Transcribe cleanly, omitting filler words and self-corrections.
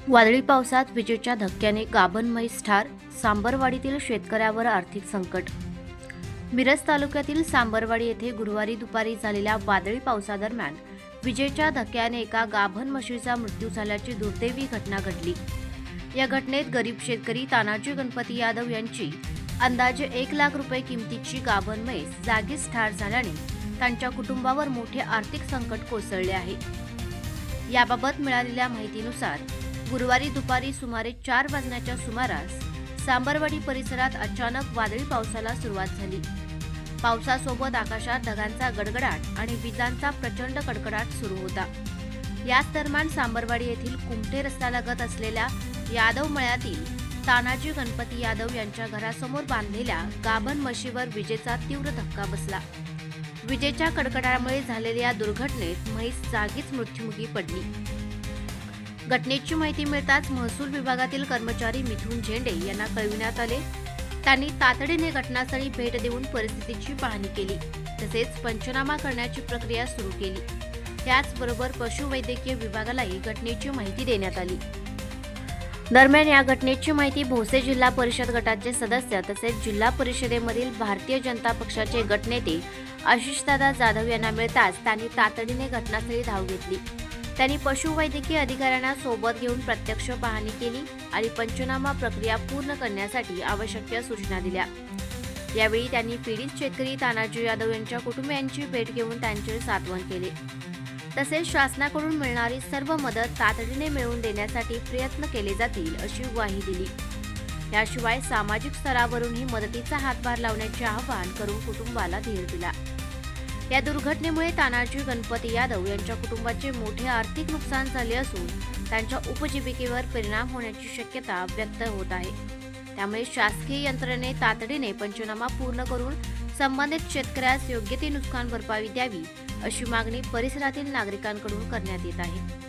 वादळी पावसात विजेच्या धक्क्याने गाभण म्हैस ठार, सांबरवाडीतील शेतकऱ्यावर आर्थिक संकट. मिरज तालुक्यातील सांबरवाडी येथे गुरुवारी दुपारी झालेल्या वादळी पावसादरम्यान विजेच्या धक्क्याने एका गाभण म्हशीचा मृत्यू झाल्याची दुर्दैवी घटना घडली. या घटनेत गरीब शेतकरी तानाजी गणपती यादव यांची अंदाजे 1 लाख रुपये किमतीची गाभण म्हैस जागीच ठार झाल्याने त्यांच्या कुटुंबावर मोठे आर्थिक संकट कोसळले आहे. याबाबत मिळालेल्या माहितीनुसार गुरुवारी दुपारी सुमारे 4 वाजण्याच्या सुमारास सांबरवाडी परिसरात अचानक वादळी पावसाला सुरुवात झाली. पावसासोबत आकाशात ढगांचा गडगडाट आणि विजांचा प्रचंड कडकडाट सुरू होता. याच दरम्यान सांबरवाडी येथील कुमठे रस्त्यालगत असलेल्या यादव मळ्यातील तानाजी गणपती यादव यांच्या घरासमोर बांधलेल्या गाभण म्हशीवर विजेचा तीव्र धक्का बसला. विजेच्या कडकडाटामुळे झालेल्या या दुर्घटनेत म्हैस जागीच मृत्युमुखी पडली. घटनेची माहिती मिळताच महसूल विभागातील कर्मचारी मिथुन झेंडे यांना कळविण्यात आले. त्यांनी तातडीने घटनास्थळी भेट देऊन परिस्थितीची पाहणी केली, तसेच पंचनामा करण्याची प्रक्रिया सुरू केली. त्याचबरोबर पशुवैद्यकीय विभागालाही घटनेची माहिती देण्यात आली. दरम्यान या घटनेची माहिती भोसे जिल्हा परिषद गटाचे सदस्य तसेच जिल्हा परिषदेमधील भारतीय जनता पक्षाचे गटनेते आशिषदादा जाधव यांना मिळताच त्यांनी तातडीने घटनास्थळी धाव घेतली. त्यांनी पशुवैद्यकीय अधिकाऱ्यांना सोबत घेऊन प्रत्यक्ष पाहणी केली आणि पंचनामा प्रक्रिया पूर्ण करण्यासाठी आवश्यक त्या सूचना दिल्या. यावेळी त्यांनी पीडित शेतकरी तानाजी यादव यांच्या कुटुंबियांची भेट घेऊन त्यांचे सांत्वन केले. तसेच शासनाकडून मिळणारी सर्व मदत तातडीने मिळवून देण्यासाठी प्रयत्न केले जातील अशी ग्वाही दिली. याशिवाय सामाजिक स्तरावरूनही मदतीचा हातभार लावण्याचे आवाहन करून कुटुंबाला धीर दिला. या दुर्घटनेमुळे तानाजी गणपती यादव यांच्या कुटुंबाचे मोठे आर्थिक नुकसान झाले असून त्यांच्या उपजीविकेवर परिणाम होण्याची शक्यता व्यक्त होत आहे. त्यामुळे शासकीय यंत्रणेने तातडीने पंचनामा पूर्ण करून संबंधित शेतकऱ्यास योग्य ती नुकसान भरपाई द्यावी अशी मागणी परिसरातील नागरिकांकडून करण्यात येत आहे.